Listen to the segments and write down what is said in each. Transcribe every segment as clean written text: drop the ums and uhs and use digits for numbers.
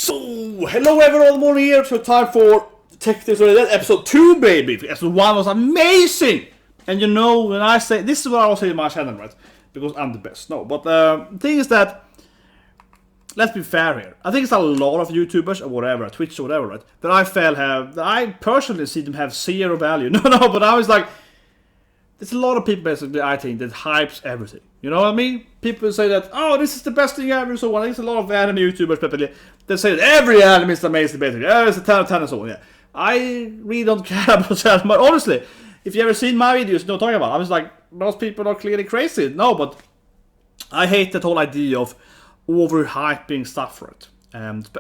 So, hello everyone, morning here, so time for Tech Tips episode 2, baby. Episode 1 was amazing! And you know, when I say, this is what I will say in my channel, right? Because I'm the best, no. But the thing is that, let's be fair here. I think it's a lot of YouTubers or whatever, Twitch or whatever, right? That I personally see them have zero value. No, but I was like, there's a lot of people basically, I think, that hypes everything. You know what I mean? People say that, oh, this is the best thing ever, so on. There's a lot of anime YouTubers, basically, that say that every anime is amazing, basically. Oh, it's a 10 of 10 and so on, yeah. I really don't care about that, but honestly, if you ever seen my videos, you know what I'm talking about. I was like, most people are clearly crazy. No, but I hate that whole idea of overhyping stuff for it.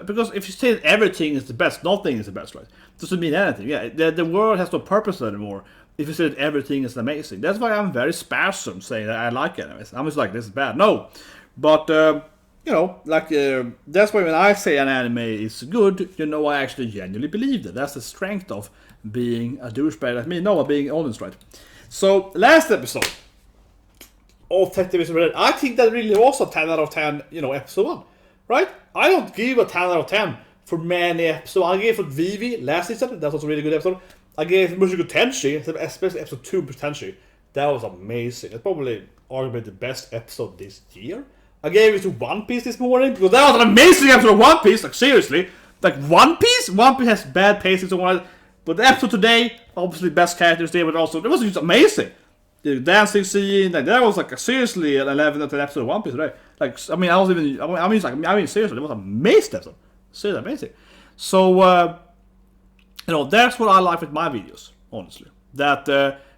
Because if you say that everything is the best, nothing is the best, right? Doesn't mean anything. Yeah, the world has no purpose anymore. If you say that everything is amazing, that's why I'm very sparsome saying that I like animes. I'm just like, this is bad. No, but you know, like that's why when I say an anime is good, you know, I actually genuinely believe that. That's the strength of being a douchebag like me. No, being honest, right? So last episode of Tech Tips, I think that really was a 10 out of 10. You know, episode 1, right? I don't give a 10 out of 10 for many episodes. I gave it for Vivi last season. That was a really good episode. I gave Mushoku Tensei, especially episode 2 Tensei. That was amazing. It's probably arguably the best episode this year. I gave it to One Piece this morning because that was an amazing episode of One Piece. Like seriously, like One Piece has bad pacing so on. But the episode today, obviously best characters there, but also it was just amazing. The dancing scene, like that was like seriously an 11 out of 10 episode of One Piece today. Like I mean seriously, it was an amazing episode. Seriously amazing. So. You know, that's what I like with my videos, honestly. That,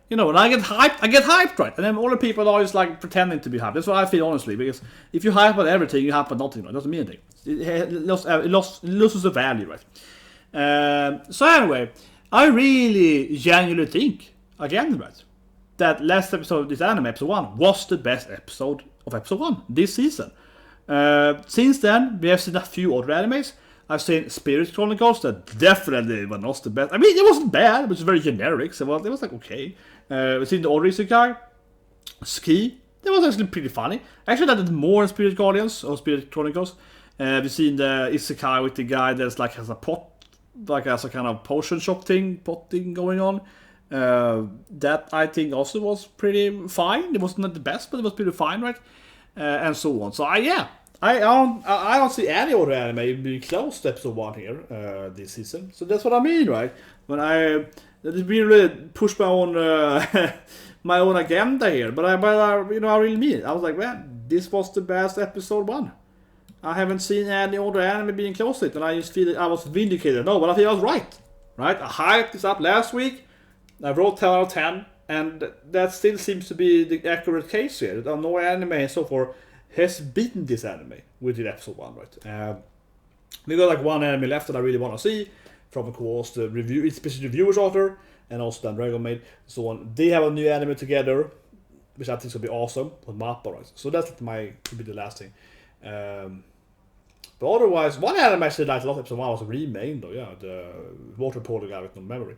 you know, when I get hyped, right? And then all the people are just like pretending to be hyped. That's what I feel, honestly, because if you hype on everything, you hype on nothing, right? It doesn't mean anything. It loses the value, right? So anyway, I really genuinely think, again, right, that last episode of this anime, episode 1, was the best episode of episode 1 this season. Since then, we have seen a few other animes. I've seen Spirit Chronicles, that definitely was not the best. I mean, it wasn't bad, it was very generic, so it was like okay. We've seen the other isekai, Ski, that was actually pretty funny. Actually, that did more in Spirit Guardians, or Spirit Chronicles. We've seen the isekai with the guy that's like has a pot, like has a kind of potion shop thing, pot thing going on. That I think also was pretty fine. It wasn't the best, but it was pretty fine, right? And so on. So I don't see any other anime being close to episode 1 here this season. So that's what I mean, right? When I really pushed my own my own agenda here, but I you know, I really mean it. I was like, man, this was the best episode 1. I haven't seen any other anime being close to it, and I just feel that I was vindicated. No, but I think I was right. I hyped this up last week. I wrote 10 out of 10, and that still seems to be the accurate case here. No anime and so forth has beaten this anime within episode 1, right? We got like one anime left that I really want to see, from of course the review, especially reviewers author, and also Dan Dragon Maid, so on. They have a new anime together, which I think will be awesome, with Mappa, right? So that's could be the last thing. But otherwise, one anime I actually liked a lot, episode 1 was a remake, though, yeah, the water polo guy with no memory.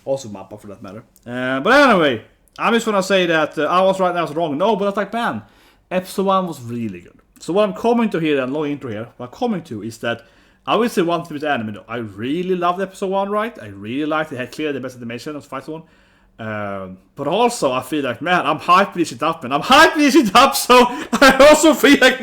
Also Mappa for that matter. But anyway, I'm just gonna say that I was right and I was wrong. No, but I was like, man, episode 1 was really good. So what I'm coming to here, and long intro here, what I'm coming to is that I would say one thing with anime though. I really loved episode 1, right? I really liked it. It had clearly the best animation of fight one. But also I feel like, man, I'm hyping this shit up, man. I'm hyping this shit up, so I also feel like,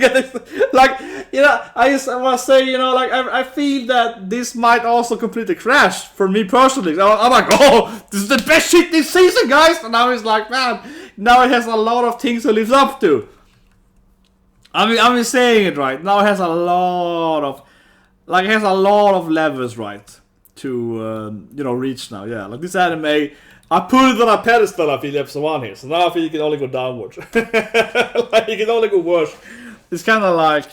you know, I just want to say, you know, like, I feel that this might also completely crash for me personally. I'm like, oh, this is the best shit this season, guys! And now it's like, man, now it has a lot of things to live up to. I'm saying it right. Now it has a lot of, like, it has a lot of levels, right, to, you know, reach now. Yeah, like this anime, I put it on a pedestal, I feel, episode 1 here. So now I feel you can only go downwards. Like, you can only go worse. It's kind of like,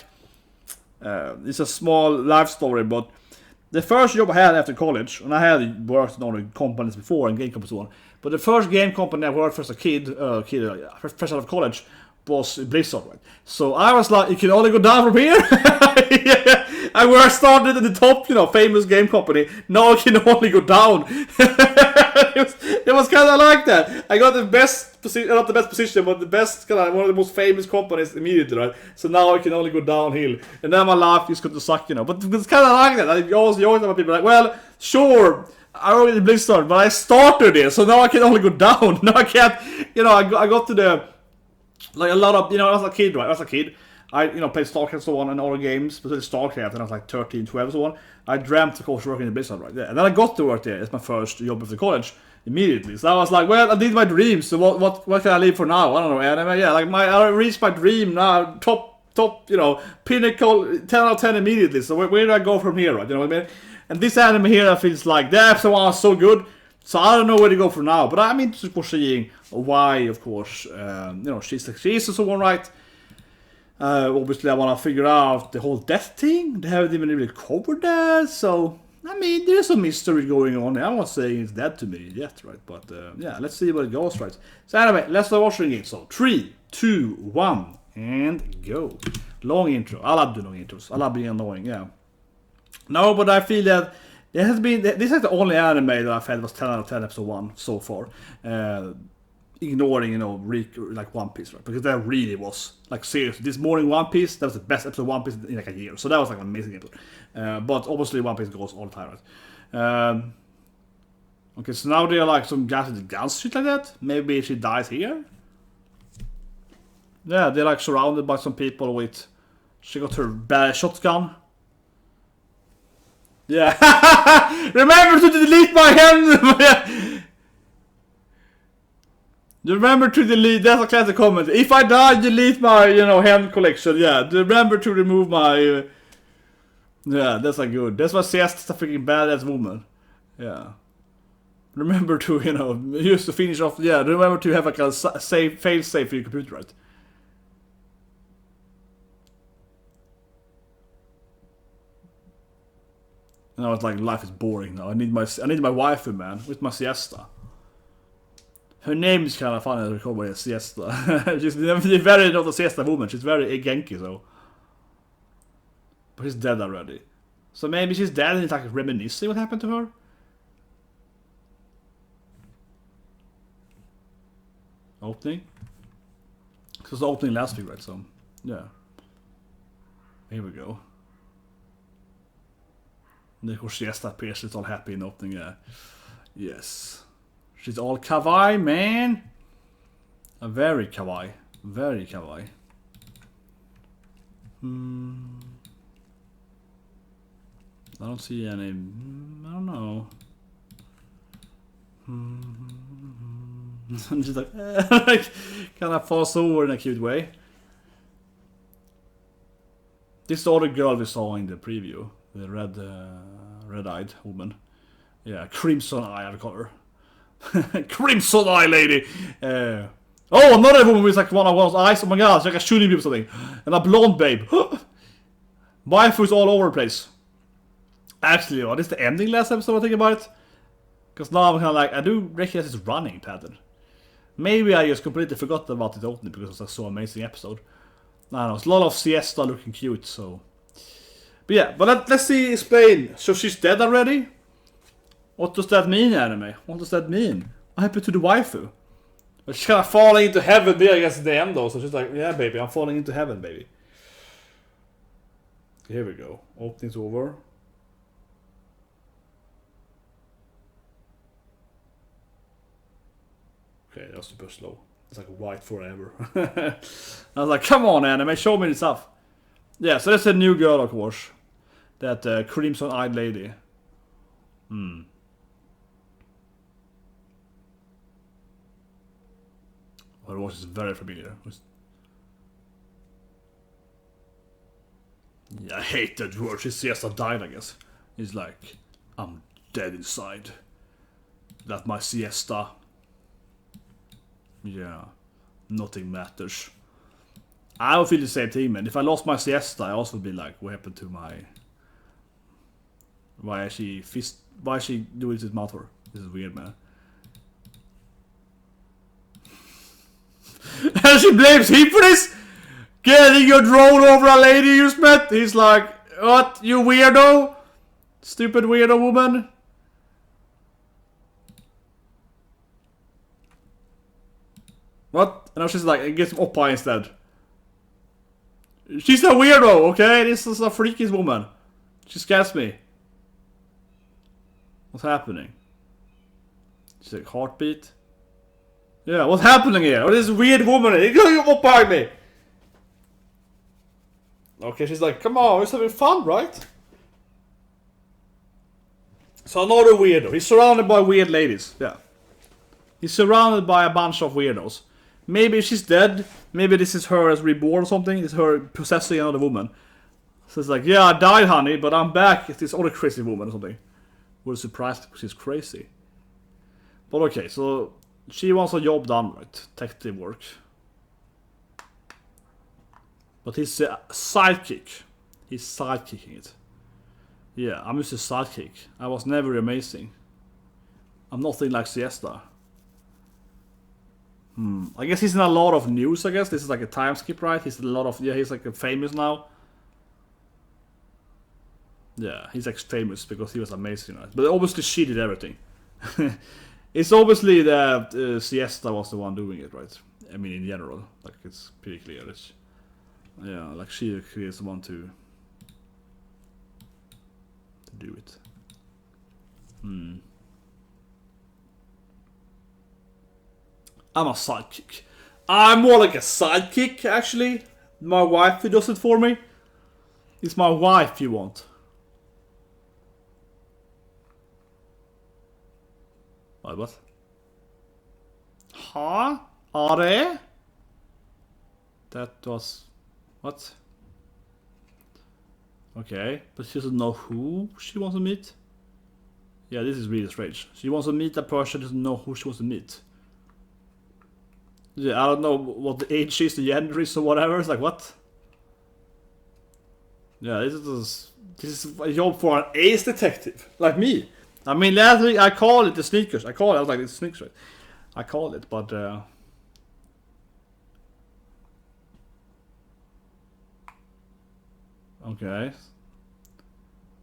it's a small life story, but the first job I had after college, and I had worked in other companies before, and game companies and so on, but the first game company I worked for as a kid, fresh out of college, was Blizzard, right? So I was like, you can only go down from here. Yeah. And where I started at the top, you know, famous game company, now I can only go down. it was kind of like that. I got the best position, not the best position, but the best, kind of one of the most famous companies immediately, right? So now I can only go downhill. And then my life is going to suck, you know. But it's kind of like that. You always have people like, well, sure, I already Blizzard, but I started it, so now I can only go down. Now I can't, you know, I got to the, like a lot of, you know, as a kid, right? As a kid, I, you know, played StarCraft and so on and all the games, especially StarCraft, and I was like 13, 12 and so on. I dreamt, of course, working in Blizzard, right? Yeah. And then I got to work there. It's my first job after college, immediately. So I was like, well, I did my dreams, so what can I live for now? I don't know, anime, yeah, like I reached my dream now, top, you know, pinnacle, 10 out of 10 immediately. So where do I go from here, right? You know what I mean? And this anime here, I feels like, the episode one was so good, so I don't know where to go from now. But I'm interested for seeing why, of course, you know, she's and so on, right? Obviously, I want to figure out the whole death thing. They haven't even really covered that, so I mean, there's some mystery going on. I'm not saying it's dead to me yet, right? But yeah, let's see where it goes, right? So anyway, let's start watching it. So 3, 2, 1, and go. Long intro. I love the long intros. I love being annoying. Yeah. No, but I feel that there has been, this is the only anime that I felt was 10 out of 10 episode 1 so far. Ignoring, you know, like One Piece, right? Because that really was, like, seriously, this morning One Piece, that was the best episode of One Piece in like a year. So that was like an amazing episode. But obviously One Piece goes all the time, right? Okay, so now they're like some guys with the guns, shit like that. Maybe she dies here. Yeah, they're like surrounded by some people with, she got her bad shotgun. Yeah. Remember to delete my hand. Remember to delete. That's a classic comment. If I die, delete my, you know, hand collection. Yeah. Remember to remove my. Yeah, that's a good. That's why Siesta's a freaking badass woman. Yeah. Remember to, you know, use to finish off. Yeah. Remember to have like a fail safe for your computer, right? And I was like, life is boring now. I need my waifu, man, with my Siesta. Her name is kind of funny to recall by Siesta. She's very not a Siesta woman. She's very Genki, so. But she's dead already. So maybe she's dead and it's like reminiscing what happened to her. Opening. This was the opening last week, right? So yeah. Here we go. And of course Siesta appears, she's all happy in the opening, yeah. Yes. She's all kawaii, man. Very kawaii. Very kawaii. I don't see any, I don't know. Just like, kind of falls over in a cute way. This is the other girl we saw in the preview. The red-eyed woman. Yeah, Crimson Eye, I call her. Crimson Eye lady! Oh, another woman with like one of one's eyes. Oh my god, it's like a shooting people or something. And a blonde babe. Waifu is all over the place. Actually, what is the ending last episode I think about it? Because now I'm kind of like, I do recognize this running pattern. Maybe I just completely forgot about it opening because it was so amazing episode. I don't know, it's a lot of Siesta looking cute, so. But yeah, but let's see, explain. So she's dead already? What does that mean, anime? What does that mean? What happened to the waifu? She's kind of falling into heaven there, I guess, at the end though. So she's like, yeah, baby, I'm falling into heaven, baby. Here we go. Opening's over. Okay, that was super slow. It's like white forever. I was like, come on, anime, show me the stuff. Yeah, so that's a new girl, of course. That crimson-eyed lady. Her voice is very familiar. Yeah, I hate that word. She says I died, I guess. He's like, I'm dead inside. That my Siesta. Yeah, nothing matters. I would feel the same thing, man. If I lost my Siesta, I also would be like, what happened to my... Why is she doing this with mouth for? This is weird, man. And she blames him for this? Getting your drone over a lady you just met? He's like, What? You weirdo? Stupid weirdo woman? What? And now she's like, get some oppa instead. She's a weirdo, okay? This is a freaky woman. She scares me. What's happening? She's like, heartbeat? Yeah, what's happening here? Oh, this weird woman. You're gonna get oppa me. Okay, she's like, come on, we're having fun, right? So another weirdo. He's surrounded by weird ladies. Yeah. He's surrounded by a bunch of weirdos. Maybe she's dead. Maybe this is her as reborn or something. It's her possessing another woman. So it's like, yeah, I died, honey, but I'm back. It's this other crazy woman or something. We're surprised because she's crazy. But okay, so she wants a job done, right? Detective work. But he's a sidekick. He's sidekicking it. Yeah, I'm just a sidekick. I was never amazing. I'm nothing like Siesta. I guess he's in a lot of news, I guess. This is like a time skip, right? He's in a lot of... Yeah, he's like famous now. Yeah, he's like famous because he was amazing, right? But obviously she did everything. It's obviously that Siesta was the one doing it, right? I mean, in general. Like, it's pretty clear. It's, yeah, like she is the one to do it. I'm a sidekick. I'm more like a sidekick, actually. My wife who does it for me. It's my wife you want. What? Huh? Are they? That was... What? Okay, but she doesn't know who she wants to meet. Yeah, this is really strange. She wants to meet a person, doesn't know who she wants to meet. Yeah, I don't know what the age is, the gender is, or whatever. It's like, what? Yeah, this is a job for an ace detective, like me. I mean, last week I called it the sneakers. I was like, it's sneakers, right? I called it, but okay.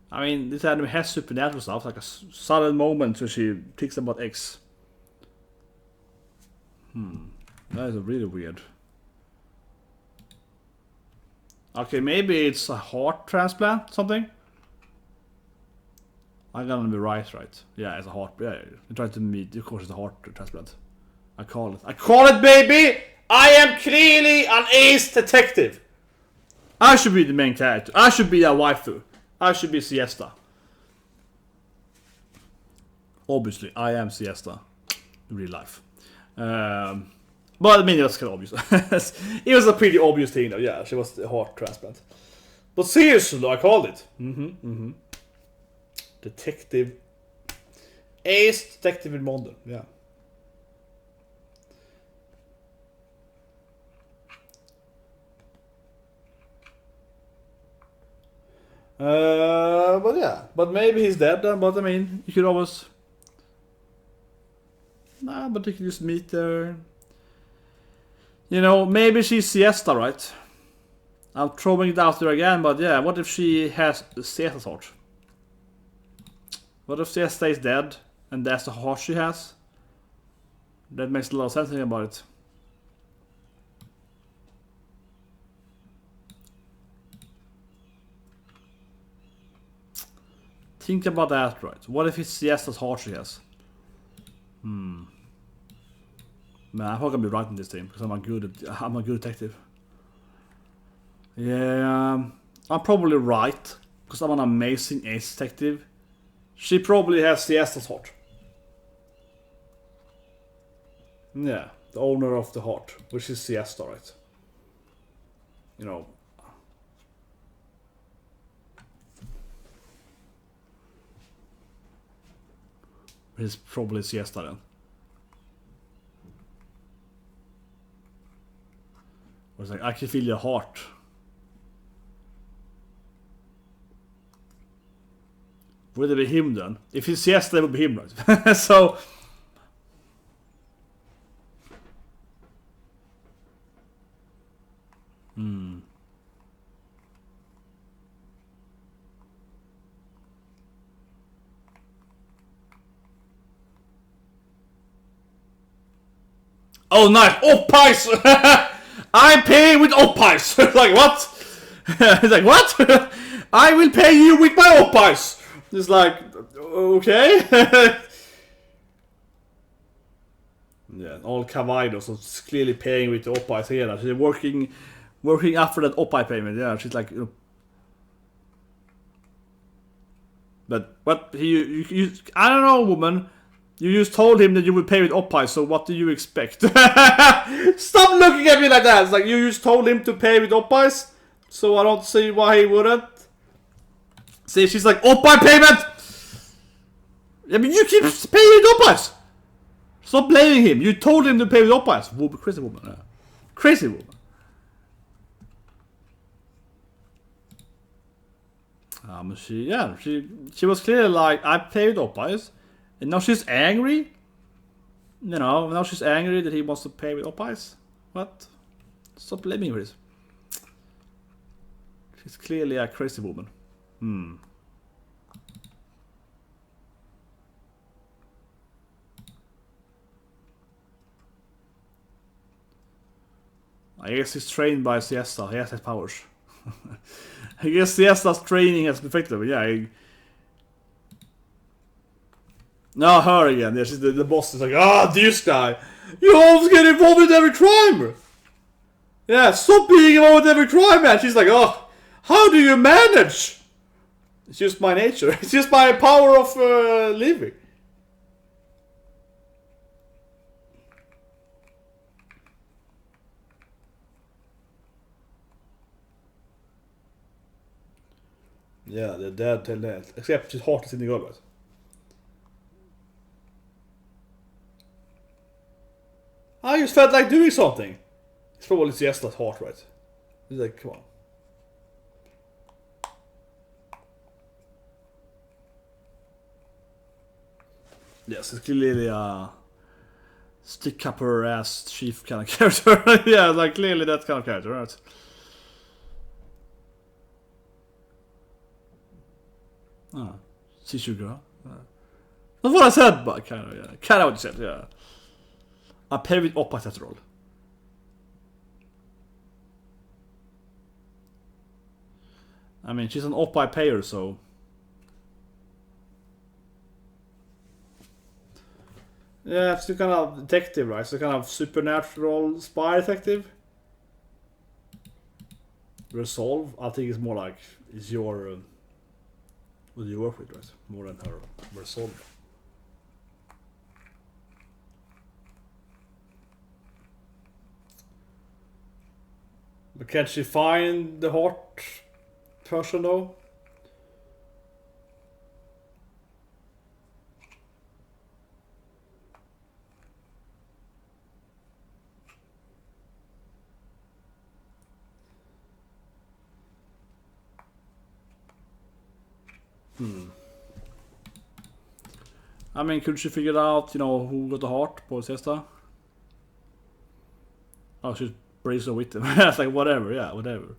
I mean, this anime has supernatural stuff, like a sudden moment where she thinks about X. That is really weird. Okay, maybe it's a heart transplant, something. I'm gonna be right? Yeah, it's a heart. Yeah, you're trying to meet. Of course, it's a heart transplant. I call it, baby. I am clearly an ace detective. I should be the main character. I should be a waifu. I should be Siesta. Obviously, I am Siesta in real life. But I mean, that's kind of obvious. It was a pretty obvious thing, though. Yeah, she was a heart transplant. But seriously, though, I called it. Detective. Ace Detective Myrmonden. Yeah. But yeah. But maybe he's dead, but I mean, you could always... Nah, but you could just meet her. You know, maybe she's Siesta, right? I'm throwing it out there again, but yeah, what if she has Siesta's heart? What if Siesta is dead, and that's the heart she has? That makes a lot of sense thinking about it. Think about that, right? What if it's Siesta's heart she has? Man, I'm not gonna be writing this thing because I'm a good detective. Yeah, I'm probably right because I'm an amazing ace detective. She probably has Siesta's heart. Yeah, the owner of the heart, which is Siesta, right? You know. It's probably Siesta then. Or it's like, I can feel your heart. Would it be him then? If it's Siesta, it would be him, right? So... Oh, nice. OP+ED! I'm paying with OP+ED! It's like, what? It's like, what? I will pay you with my OP+ED! It's like, okay. Yeah, all kawaii, so it's clearly paying with the OP+ED here. She's working after that OP+ED payment. Yeah, she's like, you know. But what you I don't know, woman. You just told him that you would pay with OP+ED, so what do you expect? Stop looking at me like that. It's like you just told him to pay with OP+ED, so I don't see why he wouldn't. See, she's like, OP+ED payment. I mean, you keep paying with OP+ED. Stop blaming him. You told him to pay with OP+ED. Crazy woman. Yeah. Crazy woman. She was clearly like, I paid OP+ED, and now she's angry. You know, now she's angry that he wants to pay with OP+ED. What? Stop blaming her. She's clearly a crazy woman. I guess he's trained by Siesta. He has his powers. I guess Siesta's training has been effective. Yeah. No, her again. Yeah, she's the boss is like, this guy. You always get involved in every crime. Yeah, stop being involved in every crime, man. She's like, how do you manage? It's just my nature. It's just my power of living. Yeah, they're dead till death. Except his heart is in the gullet. I just felt like doing something. It's probably Siesta's heart, right? He's like, come on. Yes, it's clearly a stick up her ass chief kind of character. Yeah, like clearly that kind of character, right? She's your girl. That's what I said, but kind of, yeah. Kind of what you said, yeah. I pay with OP+ED after all. I mean, she's an OP+ED payer, so. Yeah, it's kind of detective, right? So kind of supernatural spy detective. Resolve, I think it's more like, it's your. What do you work with, right? More than her resolve. But can she find the heart person though? I mean, could she figure out, you know, who got the heart på Siesta? Oh, she's brazen with him. It's like, whatever, yeah, whatever.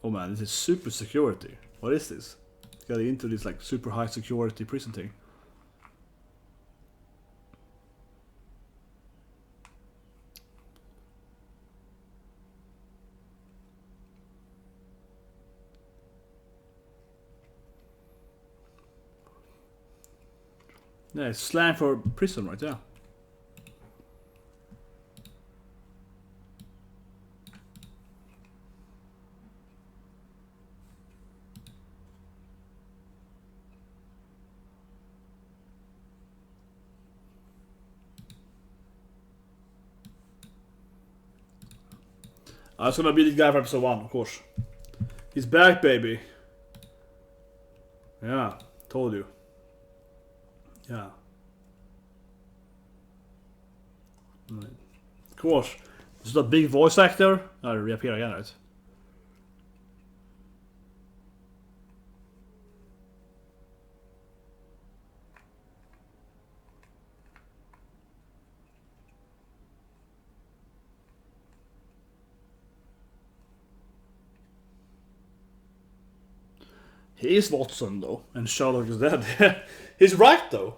Oh man, this is super security. What is this? Getting into this like super high security prison thing. Yeah, it's slang for prison, right? Yeah. It's gonna be the guy from episode 1, of course. He's back, baby. Yeah, told you. Yeah. Of course. This is a big voice actor. I'll reappear again, right? He is Watson though, and Sherlock is dead. He's right though.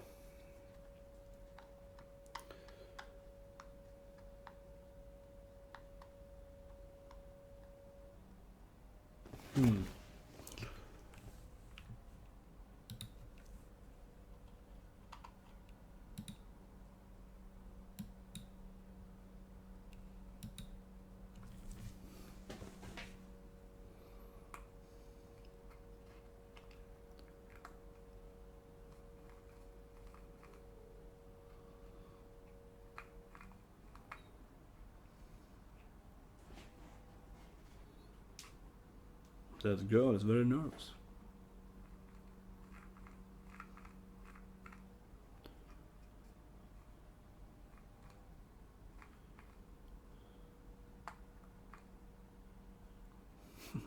That girl is very nervous.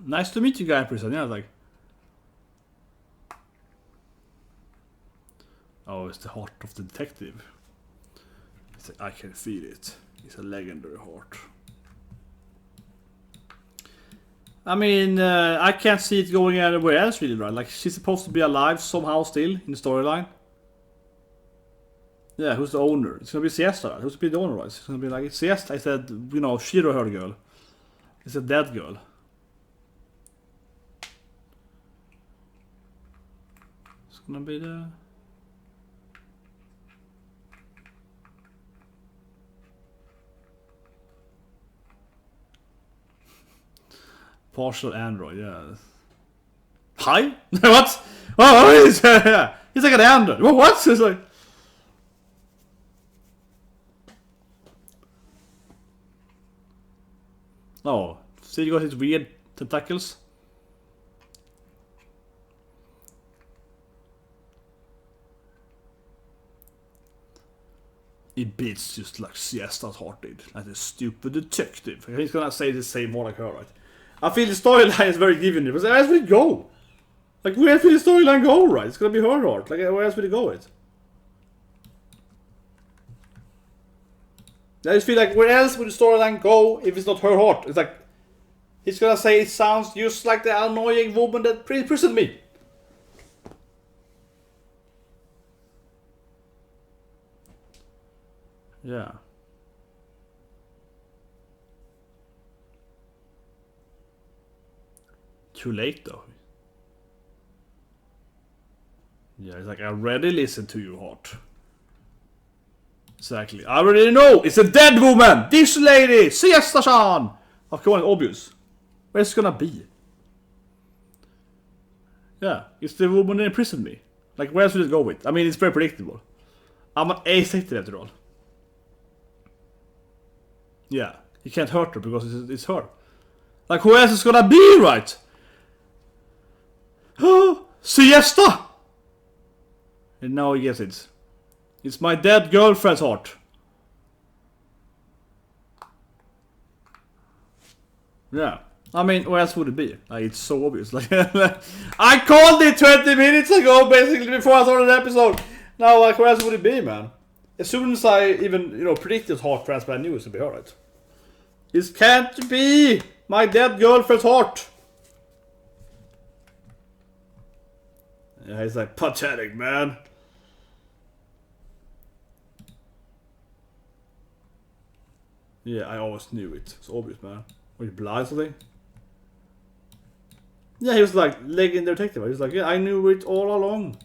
Nice to meet you, guy person. Yeah, like. Oh, it's the heart of the detective. It's like, I can feel it. It's a legendary heart. I mean, I can't see it going anywhere else really, right? Like, she's supposed to be alive somehow still in the storyline. Yeah, who's the owner? It's gonna be Siesta, right? Who's gonna be the owner, right? It's gonna be like, Siesta, I said, you know, Shiro her girl. It's a dead girl. It's gonna be the... Partial android, yeah. Hi? What? Oh, he's like an android. What? It's like... Oh, see, you got his weird tentacles. It beats just like Siesta's heart did. Like a stupid detective. He's gonna say the same more like her, right? I feel the storyline is very given here, but where else will it go? Like, where else will the storyline go, right? It's gonna be her heart. Like, where else will it go with? I just feel like, where else would the storyline go if it's not her heart? It's like, he's gonna say it sounds just like the annoying woman that imprisoned me. Yeah. Too late though. Yeah, it's like, I already listened to your heart. Exactly. I already know! It's a dead woman! This lady! Siesta-chan! Of course, obvious. Where's it gonna be? Yeah, it's the woman that imprisoned me. Like, where else would it go with? I mean, it's very predictable. I'm an asexual after all. Yeah, he can't hurt her because it's her. Like, who else is gonna be, right? Siesta! And now he gets it. It's my dead girlfriend's heart. Yeah. I mean, where else would it be? Like, it's so obvious. Like, I called it 20 minutes ago, basically, before I started the episode. Now, like, where else would it be, man? As soon as I even, you know, predicted heart transplant, I knew it would be alright. It can't be my dead girlfriend's heart. Yeah, he's like, pathetic, man. Yeah, I always knew it. It's obvious, man. Were you blind or something? Yeah, he was like, legendary detective. He was like, yeah, I knew it all along.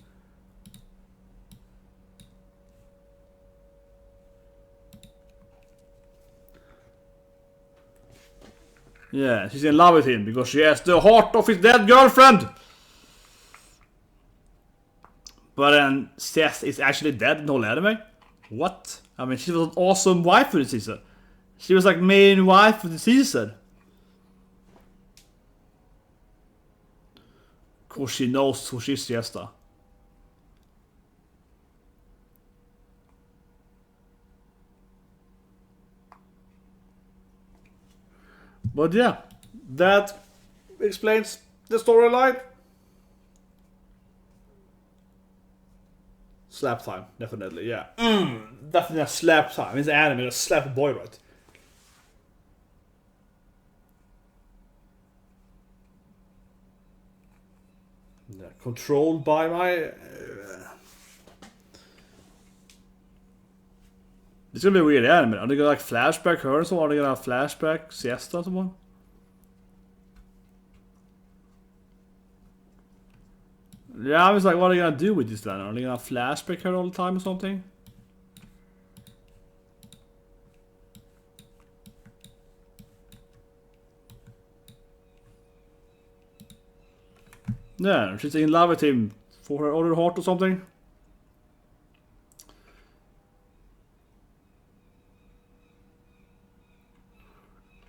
Yeah, she's in love with him because she has the heart of his dead girlfriend. But then Seth is actually dead in the whole anime? What? I mean, she was an awesome wife for the season. She was like main wife for the season. Of course she knows who she's Siesta. But yeah, that explains the storyline. Slap time, definitely, yeah. Definitely a slap time. It's anime, a slap a boy, right? controlled by my... It's gonna be a weird anime. Are they gonna like flashback her or so? Are they gonna flashback Siesta or someone? Yeah, I was like, what are they gonna do with this then? Are they gonna flashback her all the time or something? Yeah, she's in love with him for her other heart or something.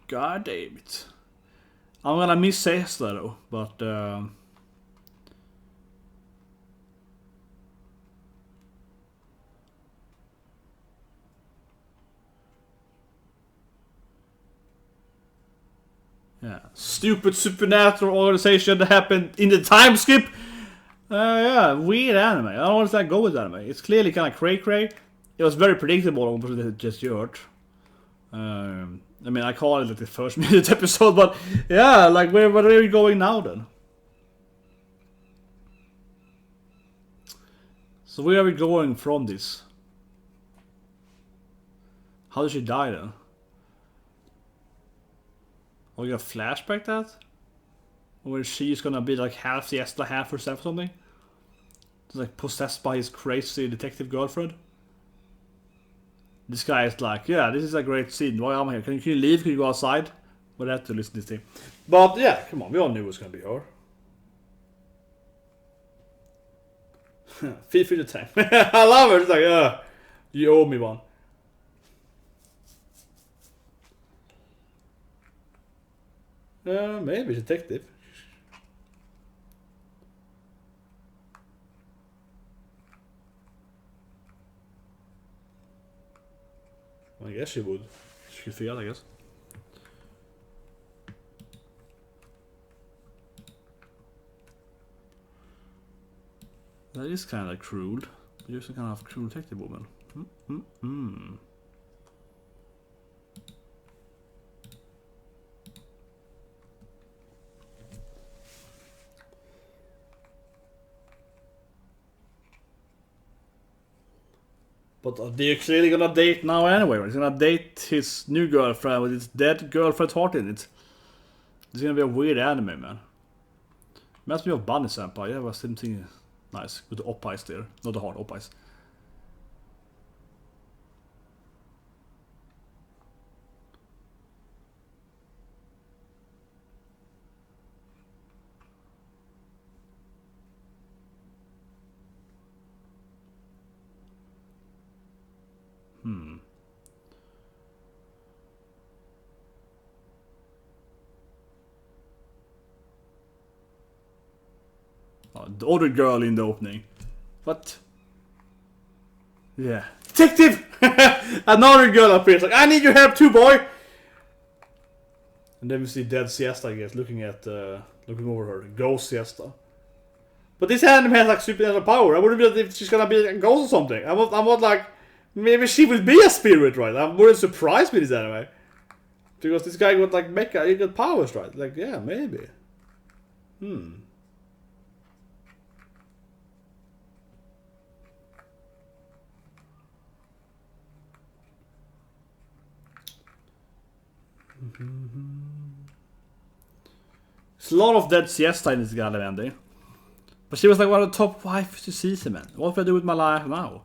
God damn it. I'm gonna miss Siesta though, but yeah, stupid supernatural organization that happened in the time skip. Yeah, weird anime. I don't want to go with anime. It's clearly kind of cray-cray. It was very predictable what it just heard. I mean, I call it like the first minute episode, but yeah, like where are we going now then? So where are we going from this? How did she die then? Are we gonna flashback that? Or is she just gonna be like half Siesta, half herself or something? Just like possessed by his crazy detective girlfriend? This guy is like, yeah, this is a great scene. Why am I here? Can you leave? Can you go outside? But I have to listen to this thing. But yeah, come on, we all knew it was gonna be her. Feel free to time. I love her. It's like, you owe me one. Maybe detective. I guess she would. She could feel, I guess. That is kind of cruel. You're some kind of cruel detective woman. But they're clearly gonna date now anyway. He's gonna date his new girlfriend with his dead girlfriend's heart in it. It's gonna be a weird anime, man. Reminds me of Bunny Senpai. Yeah, was something nice with the op-ice there. Not the hard op-ice. The other girl in the opening. What? Yeah. Detective! Another girl appears like, I need your help too, boy! And then we see dead Siesta, I guess, looking over her. Ghost Siesta. But this anime has like supernatural power. I wouldn't be if she's gonna be a ghost or something. I'm not like, maybe she will be a spirit, right? I wouldn't surprise me this anime. Because this guy got like mecha, he got powers, right? Like, yeah, maybe. There's a lot of dead Siesta in this goddamn ending. But she was like one of the top wives to season, man. What do I do with my life now?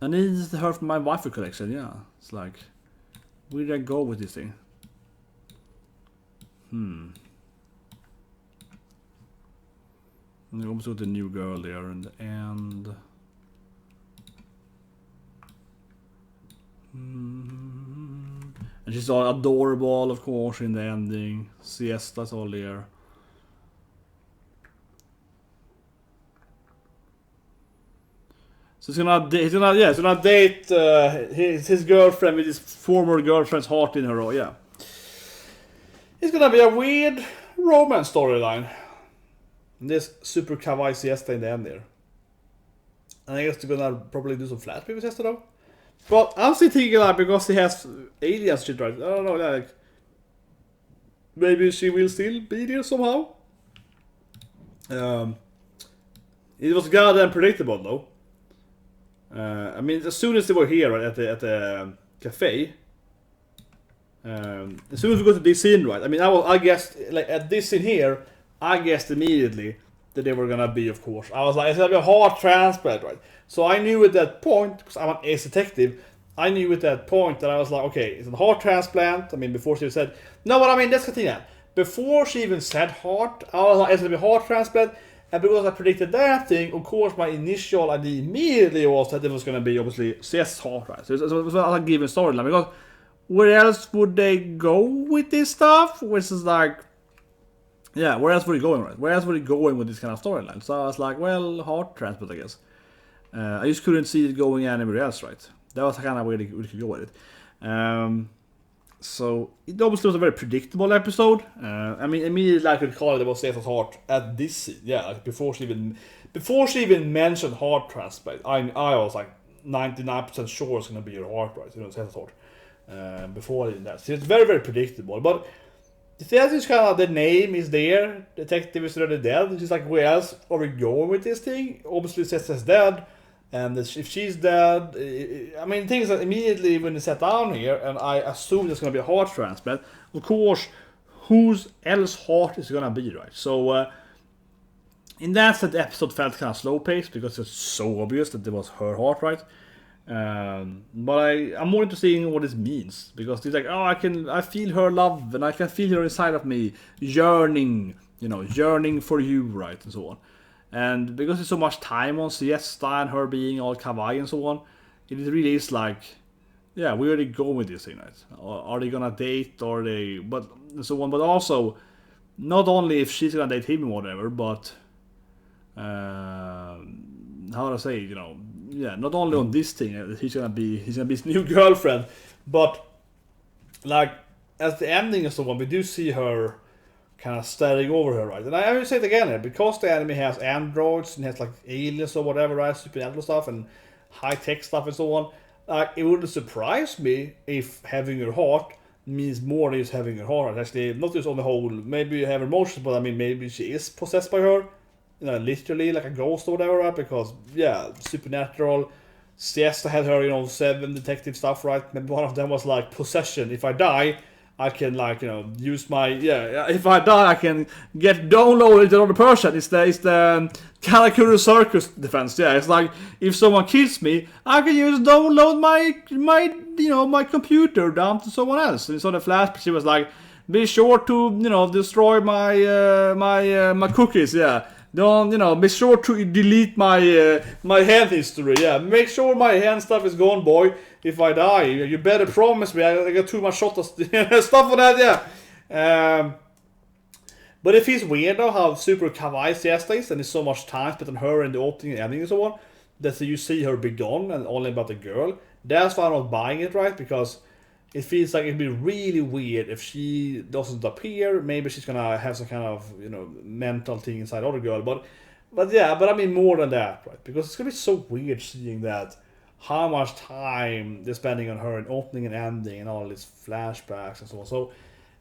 I need her from my waifu collection, yeah. It's like, where did I go with this thing? And we almost got the new girl there in the end. And she's all adorable, of course, in the ending. Siesta's all there. So he's gonna date his girlfriend with his former girlfriend's heart in her. Oh, yeah. It's gonna be a weird romance storyline. This super kawaii Siesta in the end there. And I guess they're gonna probably do some flashback with Siesta though. But I'm still thinking like because he has aliens shit, right? I don't know, like maybe she will still be there somehow. It was goddamn predictable though. I mean, as soon as they were here right, at the cafe, as soon as we got to this scene, right? I mean, I guessed like at this scene here, I guessed immediately that they were gonna be, of course. I was like, it's gonna be a heart transplant, right? So I knew at that point, because I'm an ace detective, I knew at that point that I was like, okay, it's a heart transplant. I mean, before she said no, but I mean, let's continue. Before she even said heart, I was like, it's gonna be a heart transplant. And because I predicted that thing, of course, my initial idea immediately was that it was going to be, obviously, Siesta's heart, right? So it was a given storyline. Because where else would they go with this stuff? Which is like, yeah, where else would it going, right? Where else would it going with this kind of storyline? So I was like, well, heart transplant, I guess. I just couldn't see it going anywhere else, right? That was kind of where they could go with it. So it obviously was a very predictable episode. I mean, immediately I could call it was Siesta's heart at this scene. Yeah, like before she even mentioned heart transplant, I was like 99% sure it's gonna be her heart, right? You know, Siesta's heart. Before that, so it's very, very predictable. But Siesta is kind of the name is there. Detective is already dead. It's just like, where else are we going with this thing? Obviously, Siesta's dead. And if she's dead, I mean, things that immediately when they sat down here, and I assume there's going to be a heart transplant, of course, whose else heart is going to be, right? So, in that sense, the episode felt kind of slow-paced, because it's so obvious that it was her heart, right? But I'm more interested in what this means, because it's like, oh, I feel her love, and I can feel her inside of me, yearning for you, right, and so on. And because there's so much time on Siesta and her being all kawaii and so on, it really is like, yeah, where are they going with this thing, right? Are they gonna date, or they, but and so on. But also, not only if she's gonna date him or whatever, but how do I say, yeah, not only on this thing, he's gonna be his new girlfriend, but like at the ending and so on, we do see her kind of staring over her, right? And I will say it again here, because the anime has androids and has like aliens or whatever, right? Supernatural stuff and high-tech stuff and so on. Like, it wouldn't surprise me if having her heart means more than just having her heart. Actually, not just on the whole, maybe you have emotions, but I mean, maybe she is possessed by her, literally like a ghost or whatever, right? Because, yeah, supernatural. Siesta had her, 7 detective stuff, right? Maybe one of them was like possession. If I die, I can use my if I die I can get downloaded to another person. It's the Karakuri Circus defense. Yeah, it's like if someone kills me, I can just download my computer down to someone else. And so the Flash, she was like, be sure to destroy my cookies. Yeah. Don't be sure to delete my hand history. Yeah, make sure my hand stuff is gone, boy. If I die, you better promise me. I got too much shot of stuff for that. Yeah. But it feels weird though how super kawaii Siesta is, and there's so much time spent on her and the opening and ending and so on, that you see her be gone and only about the girl. That's why I'm not buying it, right? Because it feels like it'd be really weird if she doesn't appear. Maybe she's gonna have some kind of mental thing inside other girl, but I mean more than that, right? Because it's gonna be so weird seeing that, how much time they're spending on her and opening and ending and all these flashbacks and so on. So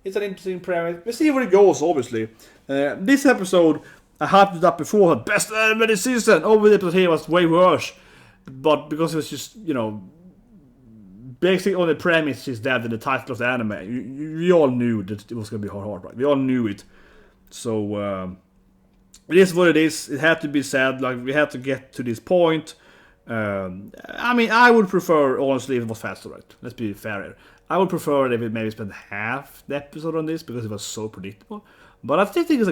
it's an interesting premise. We'll see where it goes. Obviously, this episode I hyped it up before. Best anime this season. Over the episode here was way worse, but because it was just basically on the premise she's dead in the title of the anime, we all knew that it was going to be hard, right? We all knew it. So it is what it is. It had to be said. Like, we had to get to this point. I mean, I would prefer, honestly, if it was faster, right? Let's be fair here. I would prefer if it maybe spent half the episode on this, because it was so predictable. But I still think it's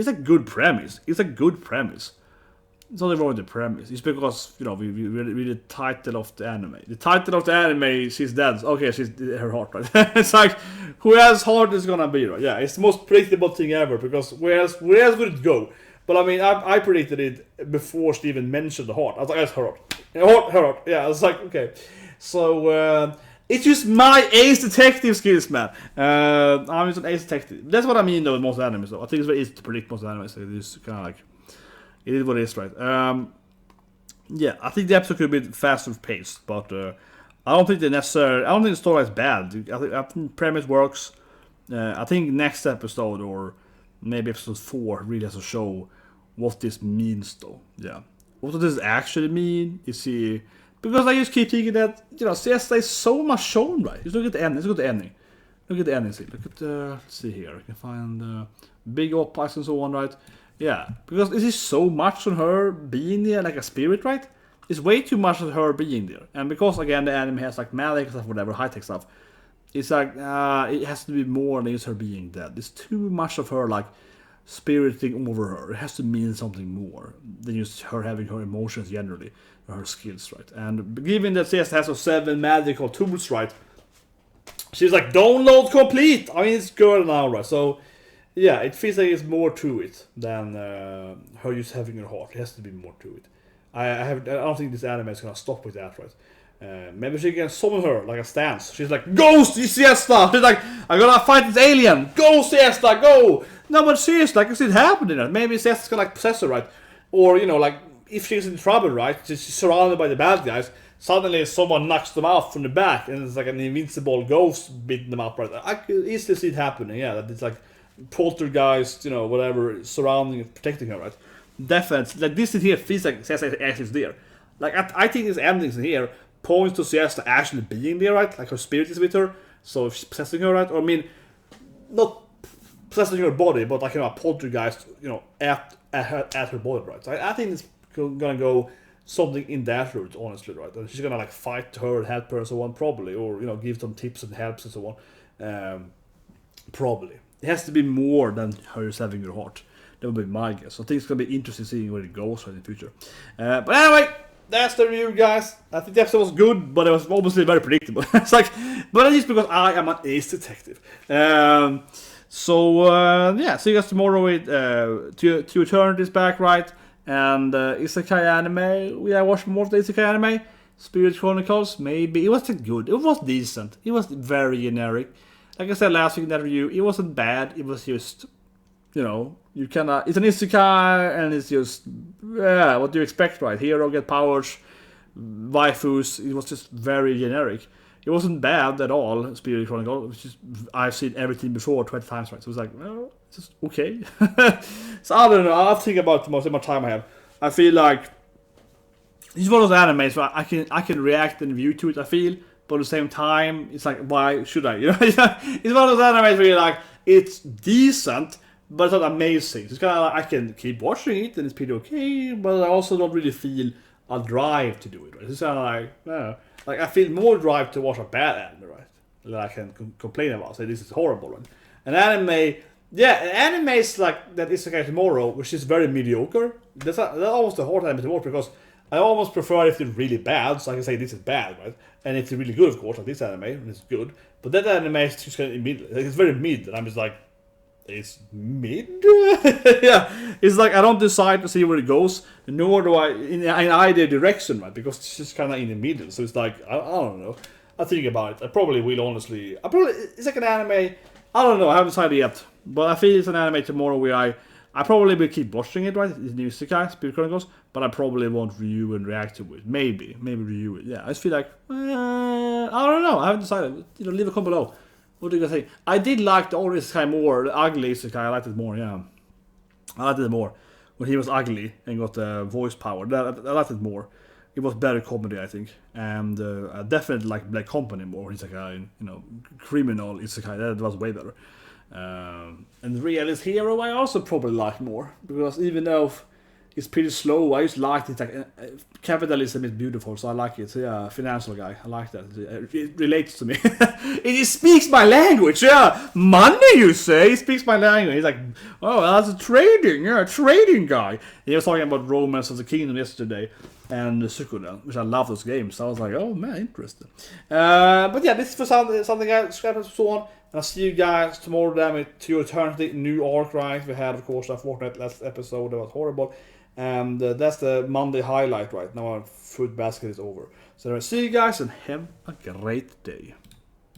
a good premise. It's a good premise. It's nothing wrong with the premise. It's because, we read the title of the anime. The title of the anime, she's dead. Okay, she's her heart, right? It's like, who else heart is gonna be, right? Yeah, it's the most predictable thing ever, because where else would it go? But I mean, I predicted it before she even mentioned the heart. I was like, that's her heart. Her heart. Yeah, I was like, okay. So, it's just my ace detective skills, man. I'm just an ace detective. That's what I mean, though, with most animes, though. I think it's very easy to predict most animes. So it's kind of like, it is what it is, right? Yeah, I think the episode could be faster paced, but I don't think I don't think the story is bad. I think the premise works. I think next episode, or maybe episode 4, really has to show what this means though. Yeah. What does this actually mean? Is he... Because I just keep thinking that, you know, Siesta is so much shown, right? Just look at the ending. Let's look at the ending. Look at the ending. Look at the... Let's see here. I can find big OP+ED and so on, right? Yeah. Because this is so much on her being there, like a spirit, right? It's way too much of her being there. And because, again, the anime has like magic stuff, whatever, high-tech stuff, it's like, it has to be more than just her being dead. It's too much of her, like, spiriting over her. It has to mean something more than just her having her emotions generally, or her skills, right? And given that Siesta has those 7 magical tools, right? She's like, download complete! I mean, it's good now, right? So, yeah, it feels like it's more to it than her just having her heart. It has to be more to it. I don't think this anime is gonna stop with that, right? Maybe she can summon her like a stance. She's like, Ghost, Siesta! She's like, I'm gonna fight this alien! Go, Siesta, go! No, but seriously, I can see it happening. Right? Maybe Siesta's gonna like possess her, right? Or, you know, like, if she's in trouble, right? She's surrounded by the bad guys. Suddenly someone knocks them out from the back and it's like an invincible ghost beating them up, right? I could easily see it happening, yeah. That it's like poltergeist, you know, whatever, surrounding and protecting her, right? Definitely. Like, this here feels like Siesta actually is there. Like, I think this ending here points to Siesta actually being there, right? Like, her spirit is with her, so if she's possessing her, right? Or, I mean, not possessing her body, but like, you know, a poltergeist, you know, at her body, right? So I think it's gonna go something in that route, honestly, right? And she's gonna like fight her and help her and so on, probably, or, you know, give some tips and helps and so on. Probably. It has to be more than her just having her heart. That would be my guess. So I think it's gonna be interesting seeing where it goes in the future. But anyway, that's the review, guys. I think the episode was good, but it was obviously very predictable. It's like, but at least because I am an ace detective. Yeah, see you guys tomorrow with Two Eternities back, right? And Isekai anime. I watched more of the Isekai anime. Spirit Chronicles, maybe. It wasn't good. It was decent. It was very generic. Like I said last week in that review, it wasn't bad. It was just, you know, you kinda, it's an Isekai and it's just, yeah, what do you expect, right? Hero get powers, waifus. It was just very generic. It wasn't bad at all, Spirit Chronicle. It was just, I've seen everything before 20 times, right? So it was like, well, it's just okay. So I don't know, I'll think about the most of my time I have. I feel like this is one of those animes where I can react and view to it, I feel, but at the same time, it's like, why should I? You know, it's one of those animes where you're like, it's decent, but it's not amazing. So it's kind of like, I can keep watching it and it's pretty okay, but I also don't really feel a drive to do it, right? It's kind of like, I don't know. Like, I feel more drive to watch a bad anime, right? That I can complain about, say this is horrible, right? An anime, yeah, an anime is like that Isekai Tomorrow, which is very mediocre. That's almost a hard anime to watch, because I almost prefer if it's really bad, so I can say this is bad, right? And if it's really good, of course, like this anime, it's good. But that anime is just kind of mid, like, it's very mid, and I'm just like, it's mid? Yeah, it's like I don't decide to see where it goes, nor do I in either direction, right? Because it's just kind of in the middle. So it's like, I don't know. I think about it. I probably will, honestly. It's like an anime. I don't know. I haven't decided yet, but I feel it's an anime tomorrow where I probably will keep watching it, right? It's new Isekai, Spirit Chronicles, but I probably won't review and react to it. Maybe review it. Yeah, I just feel like I don't know. I haven't decided. You know, leave a comment below. What do you guys think? I did like the old Isekai more, the ugly Isekai. I liked it more, yeah. I liked it more when he was ugly and got the voice power. I liked it more. It was better comedy, I think. And I definitely like Black Company more. He's like a, you know, criminal Isekai. That was way better. And Realist Hero I also probably like more, because even though it's pretty slow, I just like it. Like, capitalism is beautiful, so I like it. So yeah, financial guy, I like that. It relates to me. It speaks my language. Yeah, money, you say? He speaks my language. He's like, oh, that's a trading guy. He was talking about Romance of the Kingdom yesterday and Suikoden, which I love those games. So I was like, oh man, interesting. But yeah, this is for something I subscribe and so on. And I'll see you guys tomorrow then with To Eternity, new arc, right? We had, of course, that Fortnite last episode that was horrible. And that's the Monday highlight right now. Our food basket is over. So see you guys and have a great day.